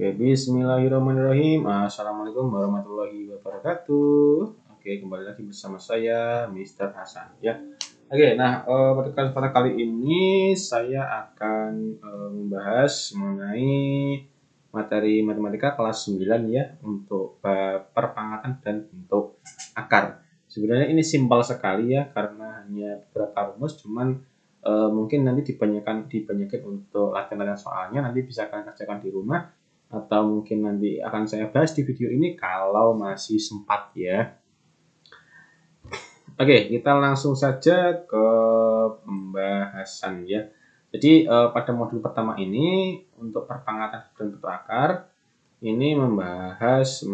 Oke, bismillahirrahmanirrahim. Assalamualaikum warahmatullahi wabarakatuh. Oke, kembali lagi bersama saya, Mr. Hasan. Ya. Oke, nah pada kali ini saya akan membahas mengenai materi matematika kelas 9 ya, untuk perpangkatan dan bentuk akar. Sebenarnya ini simpel sekali ya, karena hanya beberapa rumus, cuman mungkin nanti dibanyakin untuk latihan soalnya, nanti bisa kalian kerjakan di rumah, atau mungkin nanti akan saya bahas di video ini kalau masih sempat ya. Oke, kita langsung saja ke pembahasan ya. Jadi pada modul pertama ini untuk perpangkatan dan bentuk akar ini membahas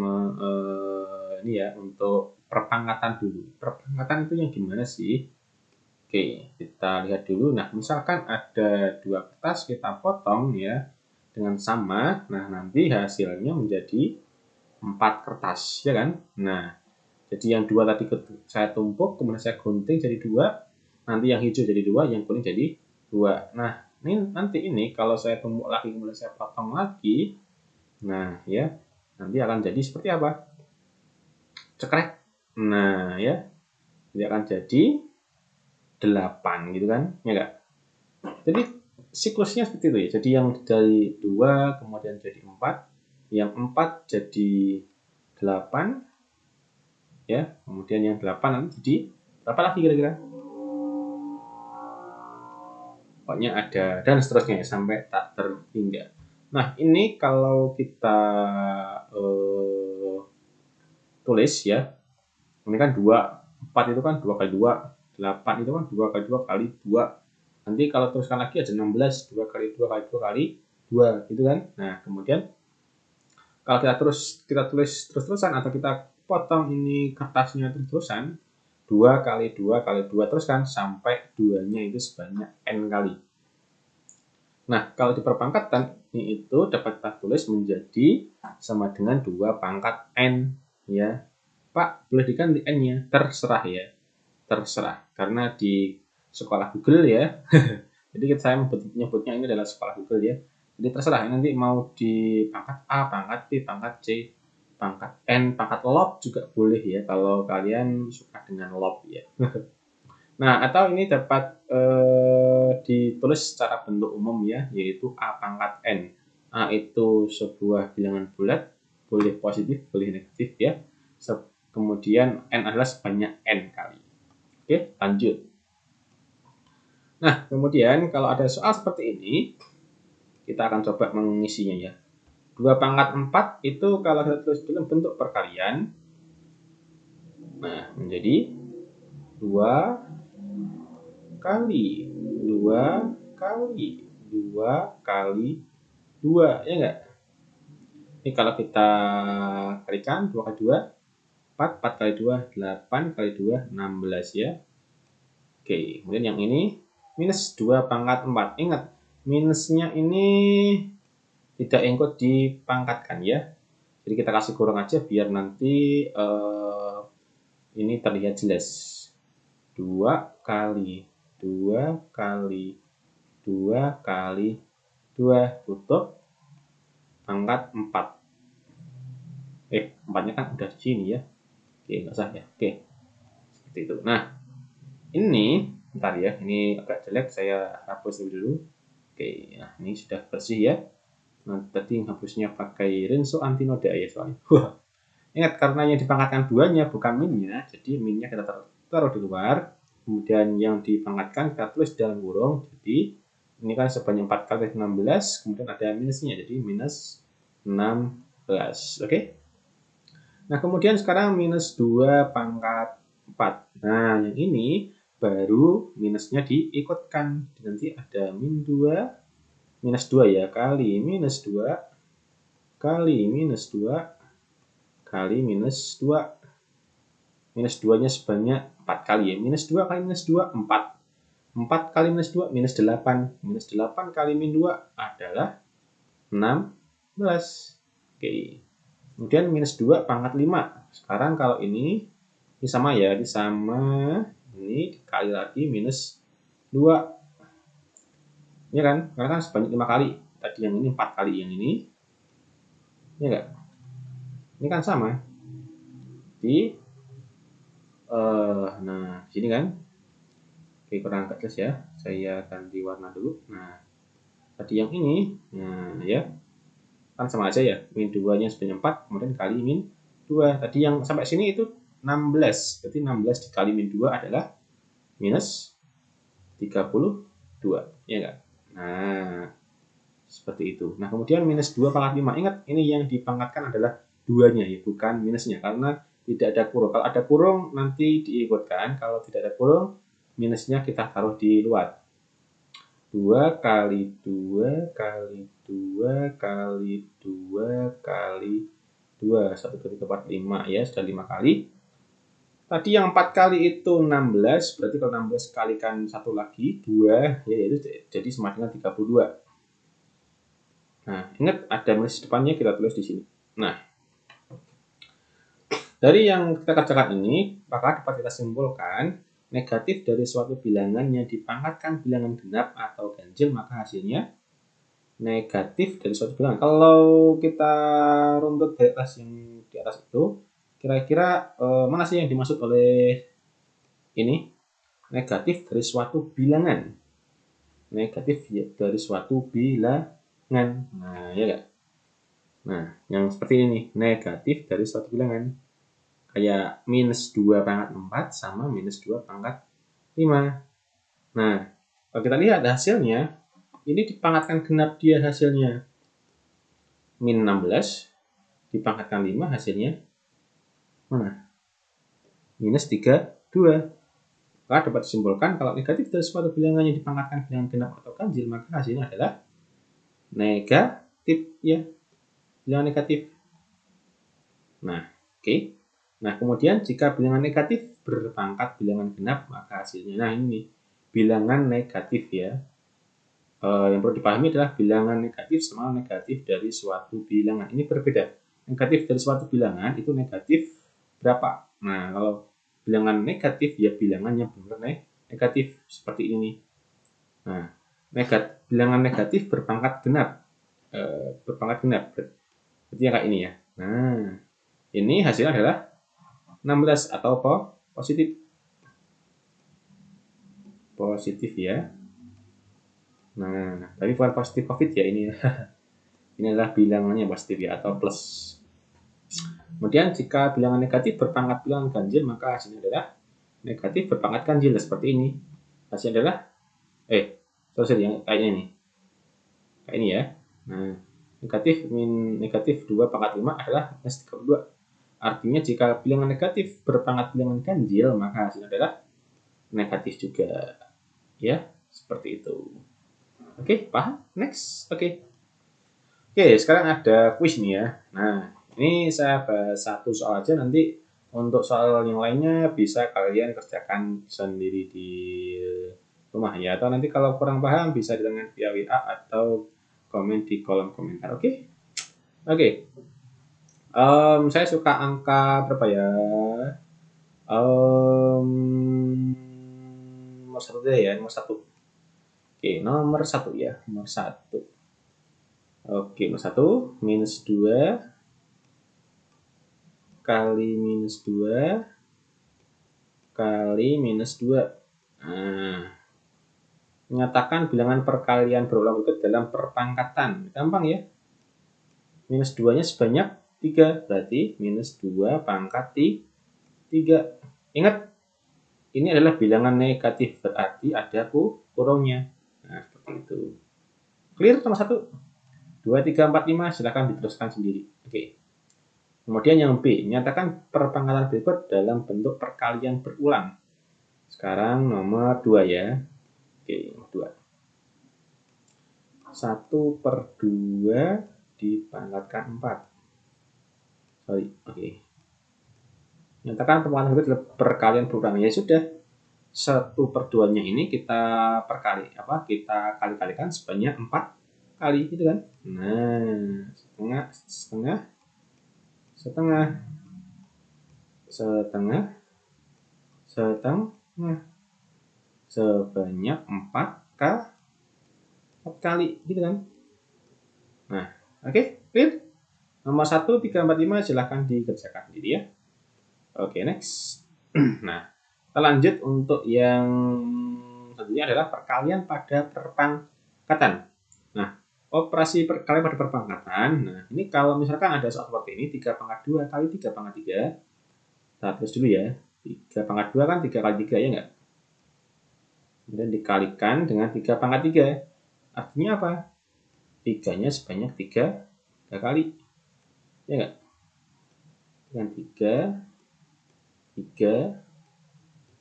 ini ya, untuk perpangkatan dulu. Perpangkatan itu yang gimana sih? Oke, kita lihat dulu. Nah, misalkan ada dua kertas kita potong ya dengan sama, nah nanti hasilnya menjadi 4 kertas ya kan. Nah, jadi yang dua tadi saya tumpuk, kemudian saya gunting jadi 2, nanti yang hijau jadi 2, yang kuning jadi 2. Nah, ini kalau saya tumpuk lagi kemudian saya potong lagi, nah ya, nanti akan jadi seperti apa? Cekrek. Nah ya, dia akan jadi 8 gitu kan, ya enggak? Jadi siklusnya seperti itu ya. Jadi yang dari 2 kemudian jadi 4, yang 4 jadi 8 ya, kemudian yang 8 nanti jadi berapa lagi kira-kira? Pokoknya ada dan seterusnya ya, sampai tak terhingga. Nah, ini kalau kita tulis ya, ini kan 2, 4 itu kan 2 kali 2, 8 itu kan 2 kali 2 kali 2. Nanti kalau teruskan lagi ada 16, 2 kali 2 kali 2 kali 2 gitu kan. Nah, kemudian kalau kita tulis terus-terusan atau kita potong ini kertasnya terus-terusan, 2 kali 2 kali 2 terus kan sampai 2-nya itu sebanyak n kali. Nah, kalau di perpangkatan ini itu dapat kita tulis menjadi sama dengan 2 pangkat n ya. Pak, boleh diganti n-nya? Terserah ya. Terserah, karena di sekolah Google ya. Jadi saya menyebutnya ini adalah sekolah Google ya. Jadi terserah, nanti mau di pangkat A, pangkat B, pangkat C, pangkat N, pangkat lob juga boleh ya, kalau kalian suka dengan lob ya. Nah, atau ini dapat ditulis secara bentuk umum ya, yaitu A pangkat N. A itu sebuah bilangan bulat, boleh positif, boleh negatif ya. Kemudian N adalah sebanyak N kali. Oke, lanjut. Nah, kemudian kalau ada soal seperti ini, kita akan coba mengisinya ya. 2 pangkat 4 itu kalau kita tulis dalam bentuk perkalian, nah menjadi 2 kali 2 kali 2 kali 2, ya enggak? Ini kalau kita kalikan 2 kali 2, 4, 4 kali 2, 8 kali 2, 16 ya. Oke, kemudian yang ini minus 2 pangkat 4. Ingat, minusnya ini tidak ikut dipangkatkan ya. Jadi kita kasih kurang aja biar nanti ini terlihat jelas. 2 kali 2 kali 2 kali 2 tutup pangkat 4. 4-nya kan udah di sini ya. Oke, enggak usah ya. Oke. Seperti itu. Nah, ini bentar ya, ini agak jelek, saya hapus dulu. Oke, nah ini sudah bersih ya. Nah, tadi hapusnya pakai rinso anti noda ya soalnya. Ingat, karena yang dipangkatkan 2-nya bukan min-nya, jadi min-nya kita taruh di luar. Kemudian yang dipangkatkan kita tulis dalam kurung. Jadi ini kan sebanyak 4 kali 16, kemudian ada minusnya, jadi minus 16. Oke. Nah, kemudian sekarang minus 2 pangkat 4. Nah, yang ini baru minusnya diikutkan. Nanti ada min 2, minus 2 ya, kali minus 2, kali minus 2, kali minus 2. Minus 2-nya sebanyak 4 kali ya. Minus 2 kali minus 2, 4. 4 kali minus 2, minus 8. Minus 8 kali min 2 adalah 16. Oke. Kemudian minus 2 pangkat 5. Sekarang kalau ini sama ya, ini sama. Ini dikali lagi minus 2. Ya kan? Karena kan sebanyak 5 kali. Tadi yang ini 4 kali, yang ini Ya enggak? Ini kan sama. Di nah, sini kan. Oke, kurang agak jelas ya. Saya ganti warna dulu. Nah, tadi yang ini, nah ya, kan sama aja ya. Min 2-nya sebenarnya 4, kemudian kali min 2. Tadi yang sampai sini itu 16. Berarti 16 dikali min 2 adalah minus 32. Ya enggak? Nah, seperti itu. Nah, kemudian minus 2 pangkat 5. Ingat, ini yang dipangkatkan adalah 2-nya ya, bukan minusnya. Karena tidak ada kurung. Kalau ada kurung, nanti diikutkan. Kalau tidak ada kurung, minusnya kita taruh di luar. 2 kali 2 kali 2 kali 2 kali 2. 1, 2, 3, 4, 5 ya. Sudah 5 kali. Tadi yang 4 kali itu 16. Berarti kalau 16 kalikan 1 lagi, 2. Ya, itu jadi sama dengan 32. Nah, ingat ada minus depannya, kita tulis di sini. Nah, dari yang kita kerjakan ini, maka dapat kita simpulkan negatif dari suatu bilangan yang dipangkatkan bilangan genap atau ganjil, maka hasilnya negatif dari suatu bilangan. Kalau kita runtut dari atas yang di atas itu, kira-kira mana sih yang dimaksud oleh ini? Negatif dari suatu bilangan. Negatif dari suatu bilangan. Nah, ya enggak? Nah, yang seperti ini nih, negatif dari suatu bilangan. Kayak minus 2 pangkat 4 sama minus 2 pangkat 5. Nah, kalau kita lihat hasilnya, ini dipangkatkan genap dia hasilnya. Min 16 dipangkatkan 5 hasilnya mana? Minus 32. Maka dapat disimpulkan kalau negatif dari suatu bilangan yang dipangkatkan bilangan genap atau ganjil, maka hasilnya adalah negatif ya. Bilangan negatif. Nah, oke. Nah, kemudian jika bilangan negatif berpangkat bilangan genap, maka hasilnya, nah ini bilangan negatif ya. Yang perlu dipahami adalah bilangan negatif sama negatif dari suatu bilangan. Ini berbeda. Negatif dari suatu bilangan itu negatif berapa? Nah, kalau bilangan negatif ya bilangan yang benar negatif seperti ini. Nah, bilangan negatif berpangkat genap. Berpangkat genap. Berarti yang kayak ini ya. Nah, ini hasilnya adalah 16 atau positif. Positif ya. Nah, tapi bukan positif COVID ya ini. Ini adalah bilangannya positif ya atau plus. Kemudian jika bilangan negatif berpangkat bilangan ganjil, maka hasilnya adalah negatif berpangkat ganjil seperti ini. Hasilnya adalah sorry yang kayak ini. Kayak ini ya. Nah, negatif 2 pangkat 5 adalah minus 32. Artinya jika bilangan negatif berpangkat bilangan ganjil, maka hasilnya adalah negatif juga. Ya, seperti itu. Oke, paham? Next. Oke, sekarang ada kuis nih ya. Nah, ini saya bahas satu soal aja, nanti untuk soal yang lainnya bisa kalian kerjakan sendiri di rumah ya. Atau nanti kalau kurang paham bisa ditanyakan via WA atau komen di kolom komentar. Oke. Saya suka angka berapa ya? Nomor 1 deh ya, nomor 1. Oke, nomor 1 ya, nomor 1. Oke, nomor 1 minus 2 kali minus 2 kali minus 2. Nah, menyatakan bilangan perkalian berulang berikut dalam perpangkatan. Gampang ya. Minus 2-nya sebanyak 3, berarti minus 2 pangkat 3. Ingat, ini adalah bilangan negatif, berarti ada kurungnya. Nah, seperti itu. Clear nomor 1? 2, 3, 4, 5, silahkan diteruskan sendiri. Oke. Kemudian yang B, nyatakan perpangkatan berikut dalam bentuk perkalian berulang. Sekarang nomor 2 ya. Oke, nomor 2. 1/2 dipangkatkan 4. Sorry, oke. Nyatakan perpangkatan berikut dalam perkalian berulang. Ya sudah. 1/2-nya ini kita kali-kalikan sebanyak 4 kali gitu kan. Nah, setengah sebanyak 4 kali gitu kan. Nah, oke, clear? Nomor 1, 3, 4, 5 silahkan dikerjakan gitu ya. Oke, next. Nah, kita lanjut untuk yang selanjutnya adalah perkalian pada perpangkatan. Nah, operasi perkalian pada perpangkatan. Nah, ini kalau misalkan ada soal seperti ini, 3 pangkat 2 kali 3 pangkat 3. Nah, terus dulu ya. 3 pangkat 2 kan 3 kali 3 ya enggak? Kemudian dikalikan dengan 3 pangkat 3. Artinya apa? 3-nya sebanyak 3 kali. Ya enggak? Dengan 3, 3,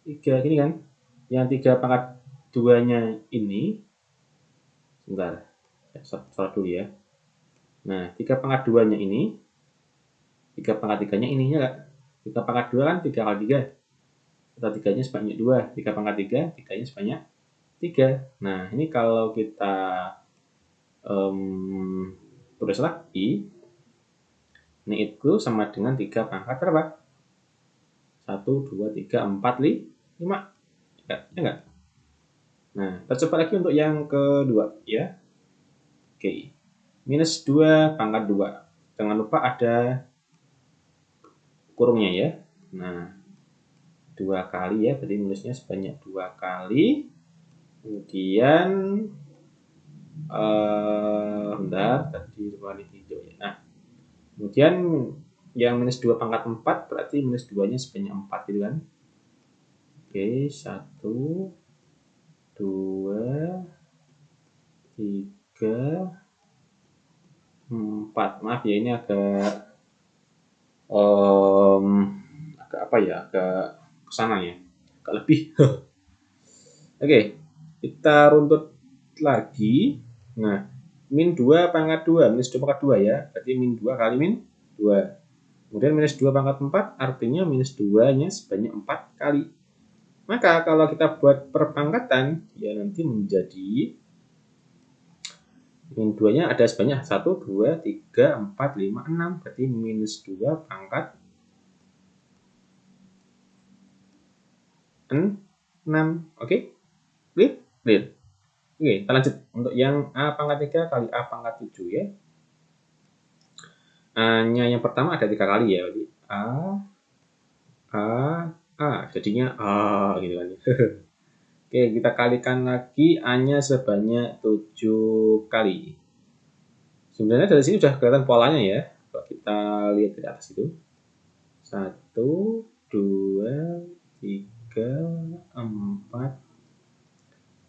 3. Gini kan? Yang 3 pangkat 2-nya ini. Sebentar. Salah dulu ya. Nah, 3 pangkat 2-nya ini. 3 pangkat 3-nya ininya enggak? 3 pangkat 2 kan 3 kali 3. Atau 3-nya sebanyak 2. 3 pangkat 3, 3-nya sebanyak 3. Nah, ini kalau kita tulis lagi, ini itu sama dengan 3 pangkat berapa? 1, 2, 3, 4, 5. Ya enggak? Nah, kita coba lagi untuk yang kedua ya. Oke. Minus 2 pangkat 2. Jangan lupa ada kurungnya ya. Nah, 2 kali ya, berarti minusnya sebanyak 2 kali. Kemudian bentar, tadi warna hijau ya. Nah, kemudian yang minus 2 pangkat 4 berarti minus 2-nya sebanyak 4 gitu kan. Oke, 1, 2, 3, 4. Maaf ya, ini agak apa ya, agak kesana ya, agak lebih. Oke, kita runtut lagi. Nah, min 2 pangkat 2, minus 2 pangkat 2 ya, berarti min 2 kali min 2. Kemudian minus 2 pangkat 4 artinya minus 2-nya sebanyak 4 kali. Maka kalau kita buat perpangkatan, ya nanti menjadi min 2-nya ada sebanyak 1, 2, 3, 4, 5, 6. Berarti minus 2 pangkat 6. Oke? Clear? Oke, kita lanjut. Untuk yang A pangkat 3 kali A pangkat 7 ya. A-nya yang pertama ada 3 kali ya. Jadi A. Jadinya A gitu kan. Oke, kita kalikan lagi A-nya sebanyak 7 kali. Sebenarnya dari sini sudah kelihatan polanya ya. Kalau kita lihat dari atas itu. 1, 2, 3, 4,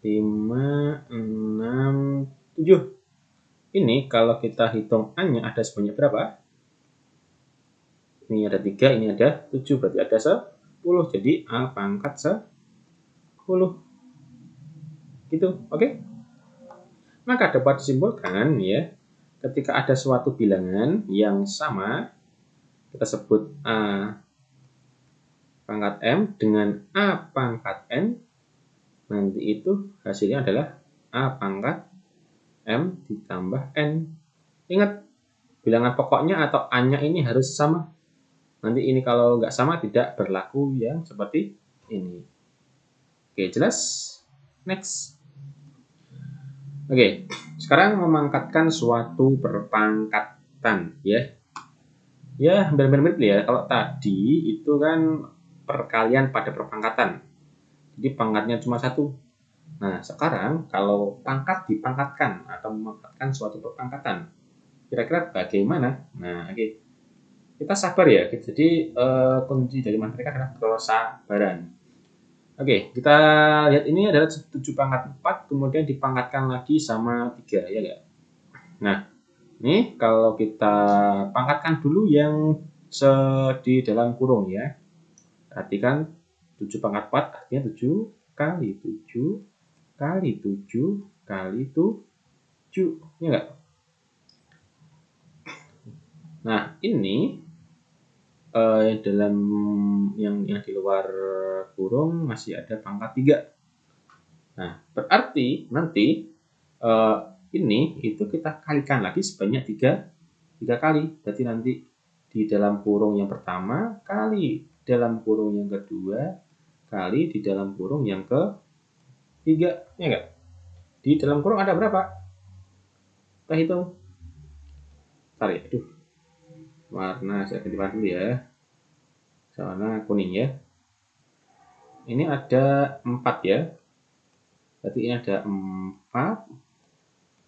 5, 6, 7. Ini kalau kita hitung A-nya ada sebanyak berapa? Ini ada 3, ini ada 7. Berarti ada 10. Jadi A pangkat 10. Gitu, oke? Maka dapat disimpulkan ya, ketika ada suatu bilangan yang sama, kita sebut A pangkat M dengan A pangkat N, nanti itu hasilnya adalah A pangkat M ditambah N. Ingat, bilangan pokoknya atau A-nya ini harus sama. Nanti ini kalau nggak sama tidak berlaku yang seperti ini. Oke, jelas? Next. Oke, sekarang memangkatkan suatu perpangkatan ya. Ya, hampir mirip ya. Kalau tadi itu kan perkalian pada perpangkatan. Jadi pangkatnya cuma 1. Nah, sekarang kalau pangkat dipangkatkan atau memangkatkan suatu perpangkatan, kira-kira bagaimana? Nah, oke. Kita sabar ya. Jadi kunci dari matematika adalah kesabaran. Oke, kita lihat ini adalah 7 pangkat 4, kemudian dipangkatkan lagi sama 3, ya enggak? Nah, ini kalau kita pangkatkan dulu yang di dalam kurung ya. Perhatikan 7 pangkat 4 artinya 7 kali 7 kali 7 kali 7, ya enggak? Nah, ini dalam yang di luar kurung masih ada pangkat 3. Nah, berarti nanti ini itu kita kalikan lagi sebanyak 3 kali. Berarti nanti di dalam kurung yang pertama kali dalam kurung yang kedua kali di dalam kurung yang ketiga, ya enggak? Di dalam kurung ada berapa? Kita hitung. Bentar ya, aduh. Warna saya ganti warna dulu ya. Warna kuning ya. Ini ada 4 ya. Berarti ini ada 4,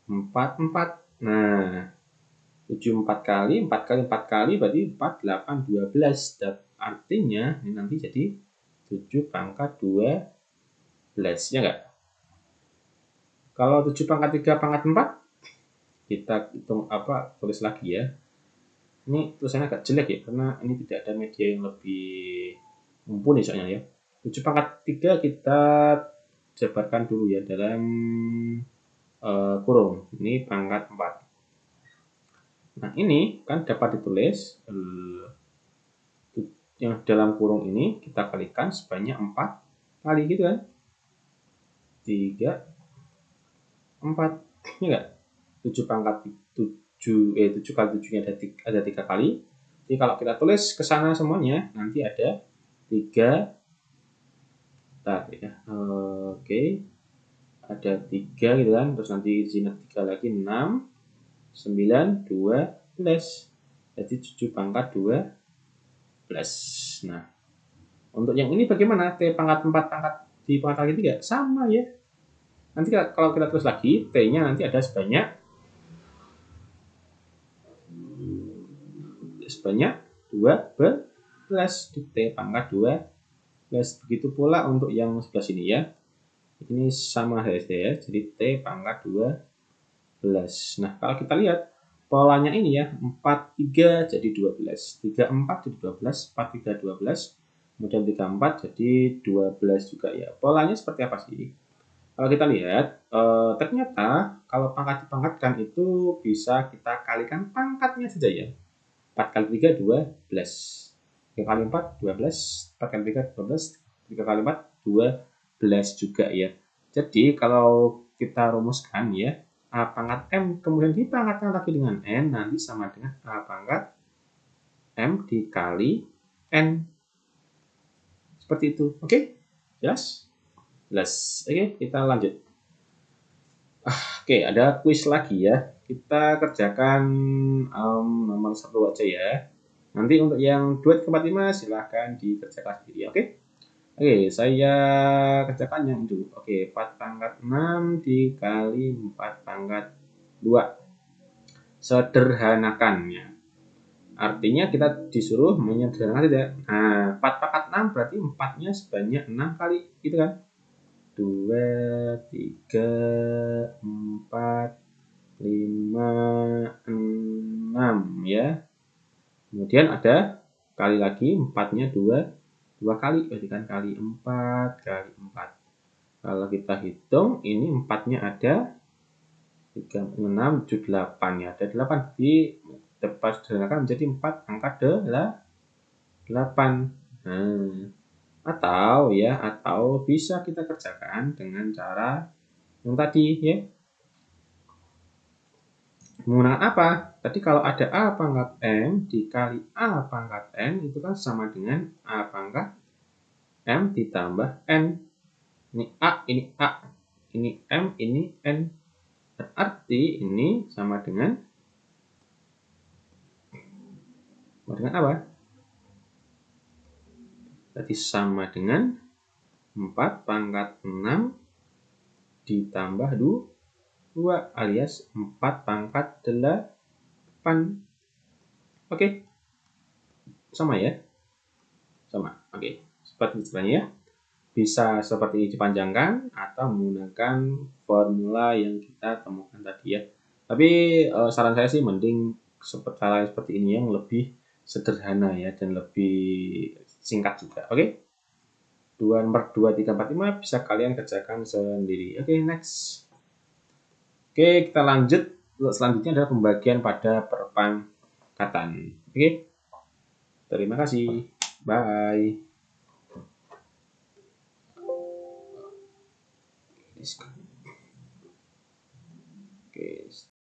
4, 4. Nah, 7 4 kali, 4 kali 4 kali berarti 4, 8, 12. Dan artinya ini nanti jadi 7 pangkat 12, ya enggak? Kalau 7 pangkat 3 pangkat 4, kita hitung tulis lagi ya. Ini tulisannya agak jelek ya, karena ini tidak ada media yang lebih mumpuni soalnya ya. 7 pangkat 3 kita jabarkan dulu ya dalam kurung. Ini pangkat 4. Nah, ini kan dapat ditulis yang dalam kurung ini kita kalikan sebanyak 4 kali gitu kan. 3, 4. Ini enggak? 7 pangkat 7 kali 7 nya ada 3 kali. Jadi kalau kita tulis ke sana semuanya nanti ada 3. Ya. Oke. Ada 3 gitu kan. Terus nanti di sini 3 lagi 6, 9, 12. Jadi 7 pangkat 12. Nah, untuk yang ini bagaimana? T pangkat 4 pangkat di pangkat kali 3 sama ya. Nanti kalau kita tulis lagi, T-nya nanti ada sebanyak 12 di T pangkat 12. Begitu pula untuk yang sebelah sini ya. Ini sama saja ya. Jadi T pangkat 12. Nah, kalau kita lihat polanya ini ya, 4 3 jadi 12, 3 4 jadi 12, 4 3 12, kemudian 3 4 jadi 12 juga ya. Polanya seperti apa sih? Kalau kita lihat, ternyata kalau pangkat dipangkatkan itu bisa kita kalikan pangkatnya saja ya. 4 kali 3 12, 3 kali 4 12, 4 kali 3 12, 3 kali 4 12 juga ya. Jadi kalau kita rumuskan ya, A pangkat M kemudian dipangkatkan lagi dengan N, nanti sama dengan A pangkat M dikali N. Seperti itu. Oke? Jelas? Jelas. Oke, kita lanjut. Oke, ada kuis lagi ya. Kita kerjakan nomor 1 aja ya. Nanti untuk yang duet ke 45 silahkan dikerjakan sendiri. Oke? Oke, saya kerjakan yang itu. Oke, 4 pangkat 6 dikali 4 pangkat 2. Sederhanakannya. Artinya kita disuruh menyederhanakan tidak. Nah, 4 pangkat 6 berarti 4-nya sebanyak 6 kali. Gitu kan? 2, 3, 4, 5, 6 ya. Kemudian ada kali lagi 4-nya 2 kali, berarti kan kali 4 kali 4. Kalau kita hitung ini 4-nya ada 3, 6, 7, 8 ya. Ada 8. Jadi dapat sederhanakan menjadi 4 pangkat 8. Atau bisa kita kerjakan dengan cara yang tadi ya. Menggunakan apa? Tadi kalau ada A pangkat M dikali A pangkat N itu kan sama dengan A pangkat M ditambah N. Ini A, ini A. Ini M, ini N. Berarti ini sama dengan apa? Berarti sama dengan 4 pangkat 6 ditambah 2 alias 4 pangkat 8. Oke. Sama ya? Sama. Oke. Seperti istilahnya ya. Bisa seperti ini dipanjangkan atau menggunakan formula yang kita temukan tadi ya. Tapi saran saya sih mending cara seperti ini yang lebih sederhana ya dan lebih singkat juga. Oke? Nomor 2, 3, 4, 5 bisa kalian kerjakan sendiri. Oke, next. Oke, kita lanjut. Selanjutnya adalah pembagian pada perpangkatan. Oke? Terima kasih. Bye. Oke.